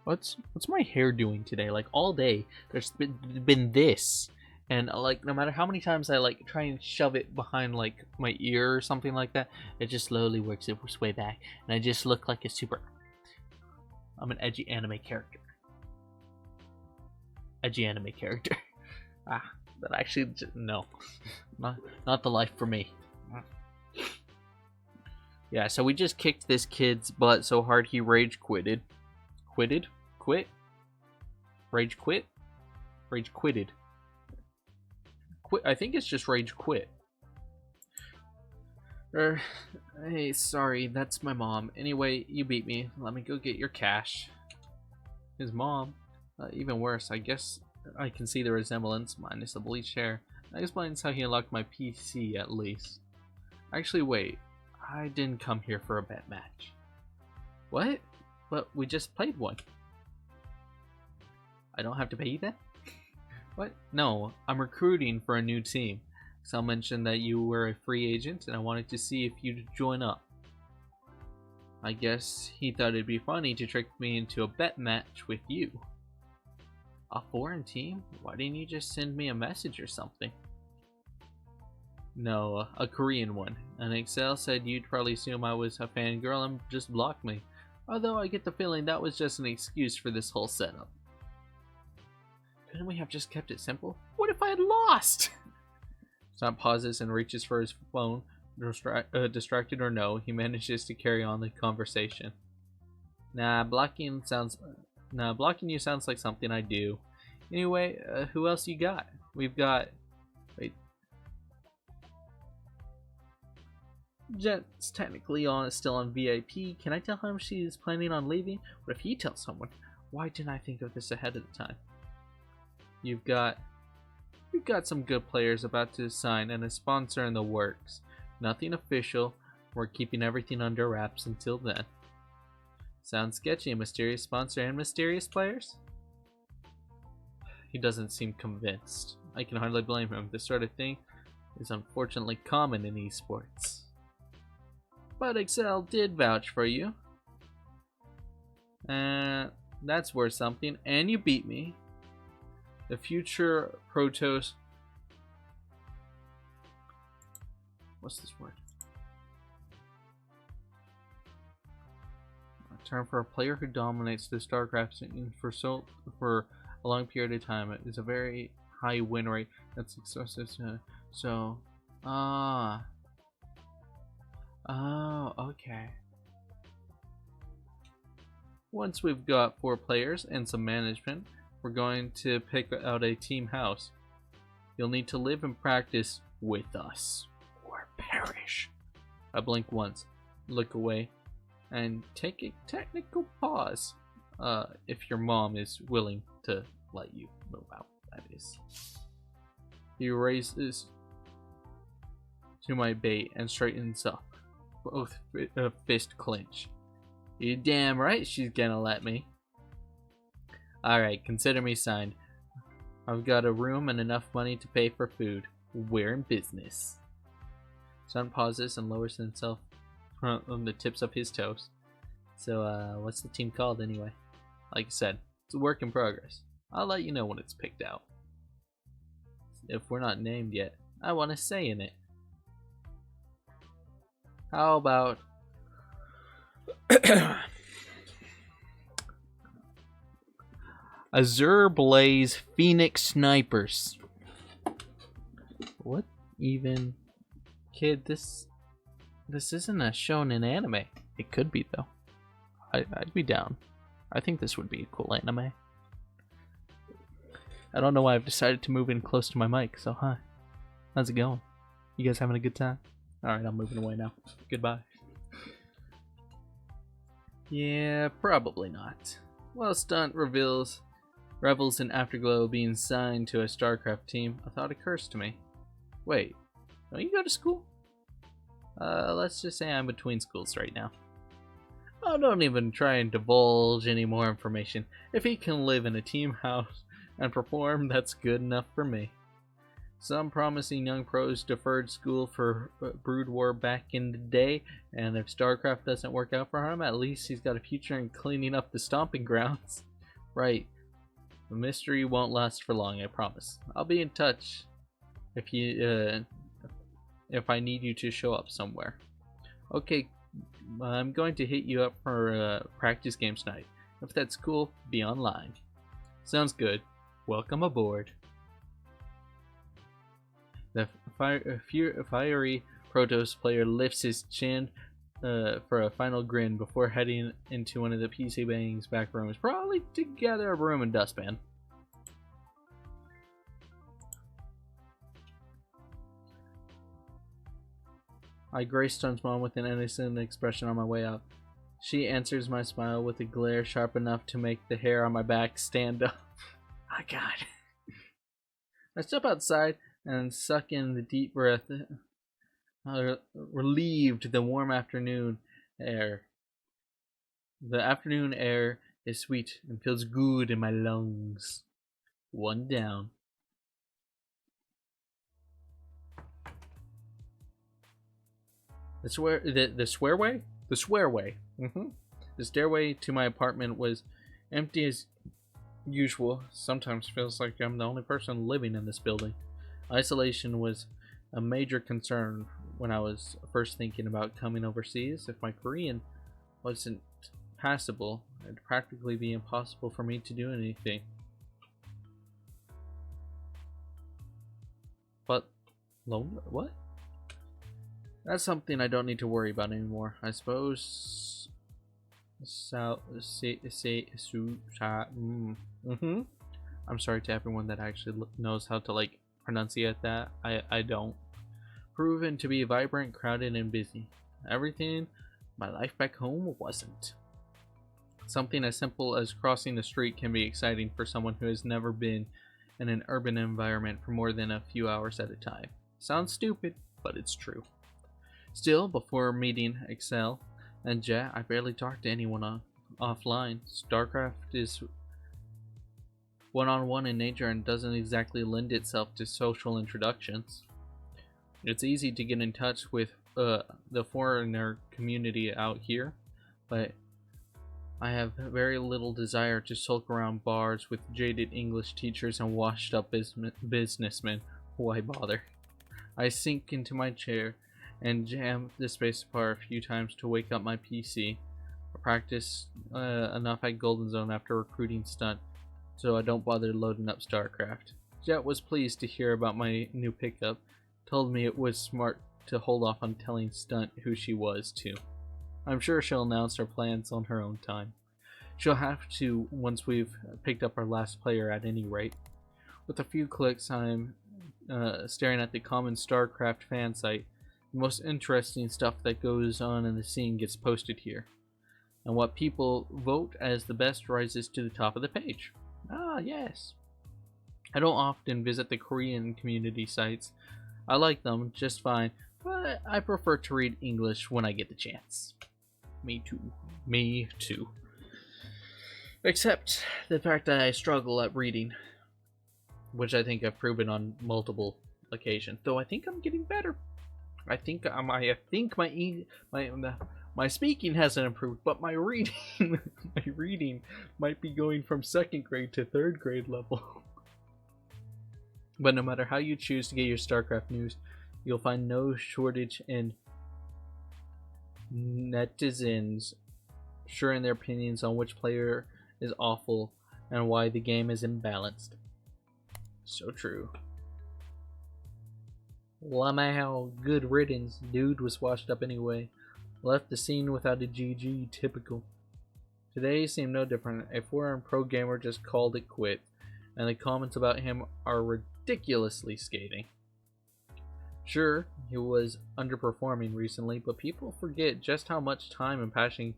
What's my hair doing today? Like all day, there's been this, and like no matter how many times I like try and shove it behind like my ear or something like that, it just slowly works its way back, and I just look like a super. I'm an edgy anime character. Edgy anime character. But actually, no, not the life for me. Yeah, so we just kicked this kid's butt so hard he rage quitted. Quitted? Quit? Rage quit? Rage quitted. Quit. I think it's just rage quit. Hey, sorry, that's my mom. Anyway, you beat me. Let me go get your cash. His mom? Even worse, I guess I can see the resemblance, minus the bleached hair. That explains how he unlocked my PC, at least. Actually, wait. I didn't come here for a bet match. What? But we just played one. I don't have to pay you then? What? No, I'm recruiting for a new team. Sal mentioned that you were a free agent, and I wanted to see if you'd join up. I guess he thought it'd be funny to trick me into a bet match with you. A foreign team? Why didn't you just send me a message or something? No, a Korean one. And Excel said you'd probably assume I was a fangirl and just block me. Although I get the feeling that was just an excuse for this whole setup. Couldn't we have just kept it simple? What if I had lost? Sam pauses and reaches for his phone. Distracted or no, he manages to carry on the conversation. Blocking you sounds like something I do. Anyway, who else you got? We've got... Wait. Jet's technically still on VIP. Can I tell him she's planning on leaving? What if he tells someone? Why didn't I think of this ahead of the time? You've got some good players about to sign and a sponsor in the works. Nothing official. We're keeping everything under wraps until then. Sounds sketchy. A mysterious sponsor and mysterious players? He doesn't seem convinced. I can hardly blame him. This sort of thing is unfortunately common in esports. But Excel did vouch for you. That's worth something. And you beat me. The future Protoss... What's this word? A term for a player who dominates the StarCraft scene for a long period of time. It is a very high win rate. That's excessive. Oh, okay. Once we've got 4 players and some management, we're going to pick out a team house. You'll need to live and practice with us, or perish. I blink once, look away, and take a technical pause. If your mom is willing to let you move out, that is. He raises to my bait and straightens up. Both fist clinch. You damn right she's gonna let me. Alright, consider me signed. I've got a room and enough money to pay for food. We're in business. Son pauses and lowers himself on the tips of his toes. So, what's the team called anyway? Like I said, it's a work in progress. I'll let you know when it's picked out. If we're not named yet, I want to say in it. How about... Azure Blaze Phoenix Snipers. What even? Kid, this isn't a shonen anime. It could be though. I'd be down. I think this would be a cool anime. I don't know why I've decided to move in close to my mic, so hi. How's it going? You guys having a good time? Alright, I'm moving away now. Goodbye. Yeah, probably not. While Stunt revels in Afterglow being signed to a StarCraft team, a thought occurs to me. Wait, don't you go to school? Let's just say I'm between schools right now. Oh, don't even try and divulge any more information. If he can live in a team house and perform, that's good enough for me. Some promising young pros deferred school for Brood War back in the day, and if StarCraft doesn't work out for him, at least he's got a future in cleaning up the stomping grounds. Right. The mystery won't last for long, I promise. I'll be in touch if I need you to show up somewhere. Okay, I'm going to hit you up for practice games night. If that's cool, be online. Sounds good. Welcome aboard. The fiery Protoss player lifts his chin for a final grin before heading into one of the PC Bang's back rooms, probably to gather a broom and dustpan. I grace Stone's mom with an innocent expression on my way out. She answers my smile with a glare sharp enough to make the hair on my back stand up. My God. I step outside and suck in the deep breath, relieved the warm afternoon air. The afternoon air is sweet and feels good in my lungs. One down. The swearway? The swearway. The stairway to my apartment was empty as usual. Sometimes feels like I'm the only person living in this building. Isolation was a major concern when I was first thinking about coming overseas. If my Korean wasn't passable, it'd practically be impossible for me to do anything. But what? That's something I don't need to worry about anymore. I suppose. I'm sorry to everyone that actually knows how to pronunciate that. I don't. Proven to be vibrant, crowded, and busy. Everything my life back home wasn't. Something as simple as crossing the street can be exciting for someone who has never been in an urban environment for more than a few hours at a time. Sounds stupid, but it's true. Still, before meeting Excel and Jet, I barely talk to anyone offline. StarCraft is one-on-one in nature and doesn't exactly lend itself to social introductions. It's easy to get in touch with the foreigner community out here, but I have very little desire to sulk around bars with jaded English teachers and washed-up businessmen. Why bother? I sink into my chair and jam the spacebar a few times to wake up my PC. I practice enough at Golden Zone after recruiting Stunt, so I don't bother loading up StarCraft. Jet was pleased to hear about my new pickup, told me it was smart to hold off on telling Stunt who she was, too. I'm sure she'll announce her plans on her own time. She'll have to once we've picked up our last player at any rate. With a few clicks, I'm staring at the common StarCraft fan site. The most interesting stuff that goes on in the scene gets posted here, and what people vote as the best rises to the top of the page. Ah, yes. I don't often visit the Korean community sites. I like them just fine, but I prefer to read English when I get the chance. Me too. Me too. Except the fact that I struggle at reading, which I think I've proven on multiple occasions, though I think I'm getting better. I think my speaking hasn't improved, but my reading might be going from 2nd grade to 3rd grade level. But no matter how you choose to get your StarCraft news, you'll find no shortage in netizens sharing their opinions on which player is awful and why the game is imbalanced. So true. Lamau, good riddance. Dude was washed up anyway. Left the scene without a GG, typical. Today seemed no different. A foreign pro gamer just called it quit, and the comments about him are ridiculously scathing. Sure, he was underperforming recently, but people forget just how much time and passion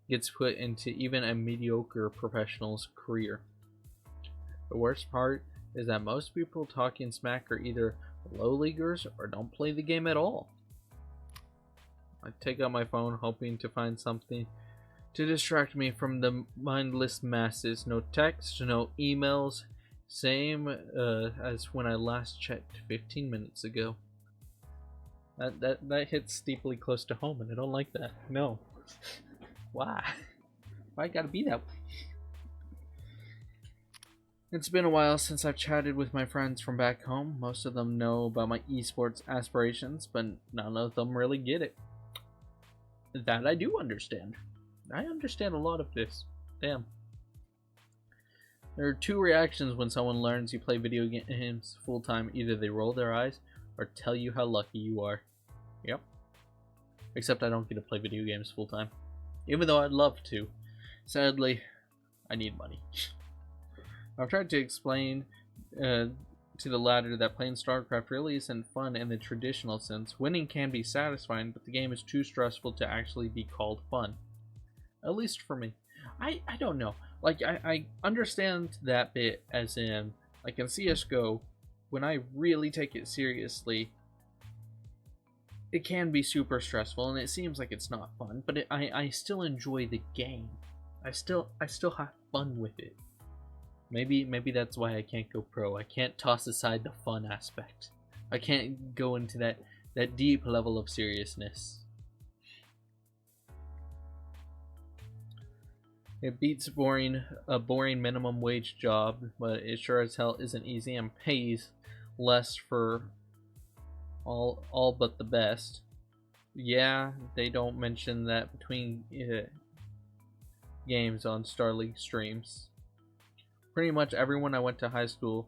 gets put into even a mediocre professional's career. The worst part is that most people talking smack are either low leaguers or don't play the game at all. I take out my phone hoping to find something to distract me from the mindless masses. No text, no emails, same as when I last checked 15 minutes ago. That hits steeply close to home, and I don't like that. No. Why? Why gotta be that way? It's been a while since I've chatted with my friends from back home. Most of them know about my esports aspirations, but none of them really get it. That I do understand. I understand a lot of this. Damn. There are two reactions when someone learns you play video games full time. Either they roll their eyes or tell you how lucky you are. Yep. Except I don't get to play video games full time. Even though I'd love to. Sadly, I need money. I've tried to explain to the latter that playing StarCraft really isn't fun in the traditional sense. Winning can be satisfying, but the game is too stressful to actually be called fun. At least for me. I don't know. Like, I understand that bit, as in, like in CSGO, when I really take it seriously, it can be super stressful, and it seems like it's not fun, but I still enjoy the game. I still have fun with it. Maybe that's why I can't go pro. I can't toss aside the fun aspect. I can't go into that deep level of seriousness. It beats a boring minimum wage job, but it sure as hell isn't easy and pays less for all but the best. Yeah, they don't mention that between games on Star League streams. Pretty much everyone I went to high school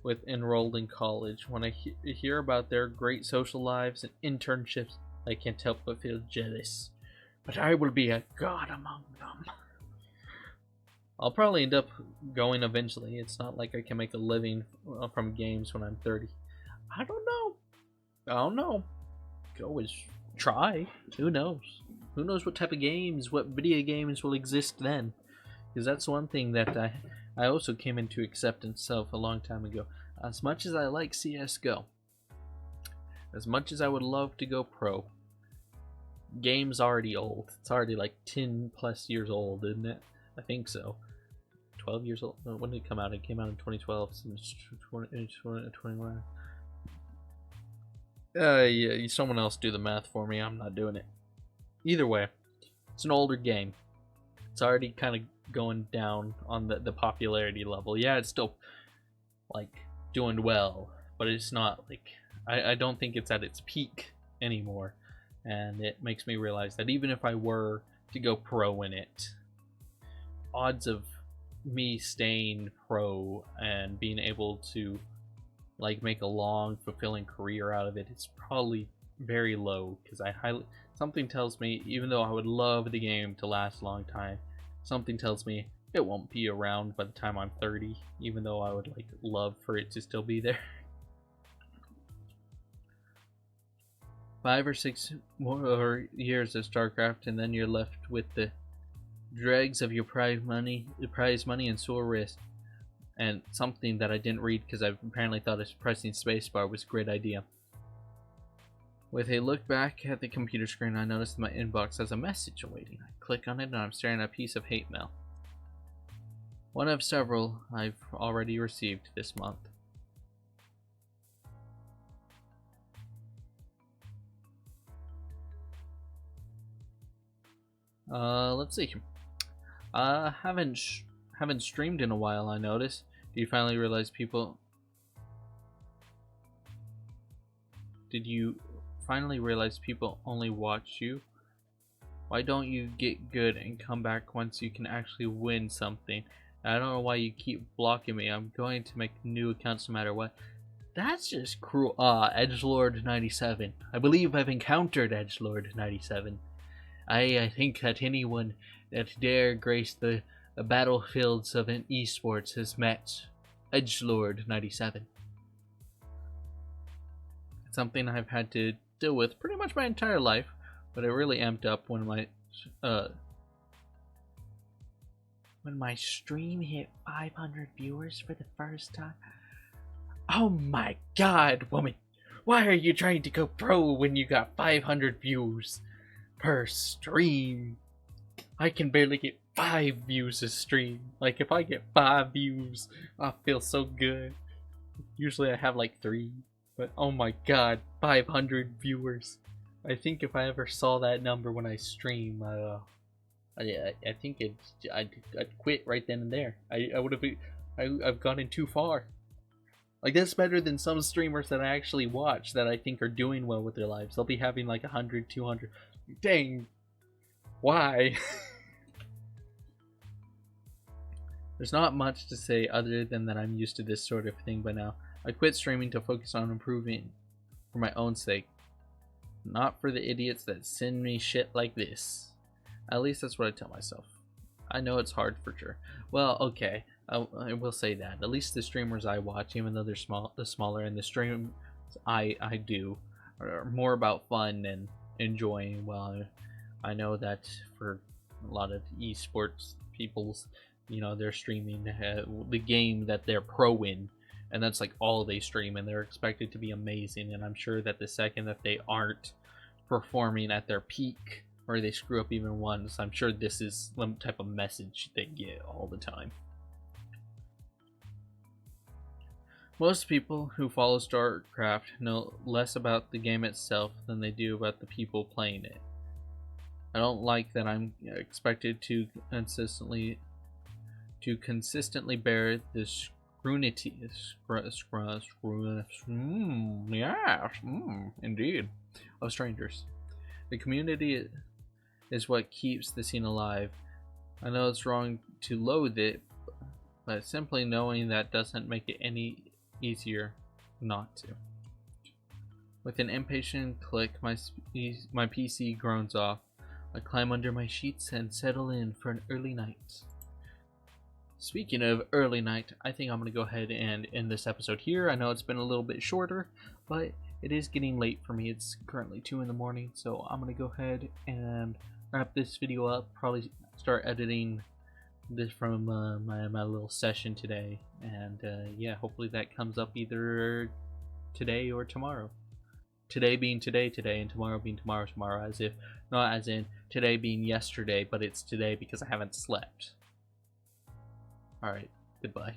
with enrolled in college. When I hear about their great social lives and internships, I can't help but feel jealous. But I will be a god among them. I'll probably end up going eventually. It's not like I can make a living from games when I'm 30. I don't know. Could always try. Who knows? Who knows what type of games, what video games will exist then? Because that's one thing that I also came into acceptance of a long time ago. As much as I like CSGO, as much as I would love to go pro, game's already old. It's already like 10 plus years old, isn't it? I think so. 12 years old? When did it come out? It came out in 2012, since 2021. Yeah, someone else do the math for me. I'm not doing it. Either way, it's an older game. It's already kind of going down on the popularity level. Yeah, it's still like doing well, but it's not like I don't think it's at its peak anymore. And it makes me realize that even if I were to go pro in it, odds of me staying pro and being able to like make a long fulfilling career out of it, it's probably very low, because something tells me, even though I would love the game to last a long time, something tells me it won't be around by the time I'm 30, even though I would like love for it to still be there. 5 or 6 more years of StarCraft, and then you're left with the dregs of your prize money and sore wrist. And something that I didn't read because I apparently thought pressing spacebar was a great idea. With a look back at the computer screen, I noticed my inbox has a message awaiting. I click on it and I'm staring at a piece of hate mail. One of several I've already received this month. Let's see. Haven't streamed in a while, I noticed. Do you finally realize people... Did you finally realize people only watch you? Why don't you get good and come back once you can actually win something? I don't know why you keep blocking me. I'm going to make new accounts no matter what. That's just cruel. Edgelord97. I believe I've encountered Edgelord97. I think that anyone that dare grace the battlefields of an esports has met Edgelord97. It's something I've had to deal with pretty much my entire life, but it really amped up when my stream hit 500 viewers for the first time. Oh my god, woman! Why are you trying to go pro when you got 500 views per stream? I can barely get 5 views a stream. Like, if I get 5 views, I feel so good. Usually I have like 3, but oh my god, 500 viewers. I think if I ever saw that number when I stream, I think I'd quit right then and there. I would have I've gotten too far. Like, that's better than some streamers that I actually watch that I think are doing well with their lives. They'll be having like 100, 200. Dang. Why? There's not much to say other than that I'm used to this sort of thing by now. I quit streaming to focus on improving for my own sake. Not for the idiots that send me shit like this. At least that's what I tell myself. I know it's hard for sure. Well, okay. I will say that. At least the streamers I watch, even though they're smaller, and the streams I do are more about fun and enjoying. Well, I know that for a lot of esports people's, you know, they're streaming the game that they're pro in, and that's like all they stream, and they're expected to be amazing. And I'm sure that the second that they aren't performing at their peak, or they screw up even once, I'm sure this is the type of message they get all the time. Most people who follow StarCraft know less about the game itself than they do about the people playing it. I don't like that I'm expected to consistently bear the scrutiny, indeed, of strangers. The community is what keeps the scene alive. I know it's wrong to loathe it, but simply knowing that doesn't make it any easier not to. With an impatient click, my PC groans off. I climb under my sheets and settle in for an early night. Speaking of early night, I think I'm going to go ahead and end this episode here. I know it's been a little bit shorter, but it is getting late for me. It's currently 2 in the morning, so I'm going to go ahead and wrap this video up. Probably start editing this from my little session today, and yeah, hopefully that comes up either today or tomorrow. Today being today, and tomorrow being tomorrow, as if not as in today being yesterday, but it's today because I haven't slept. Alright, goodbye.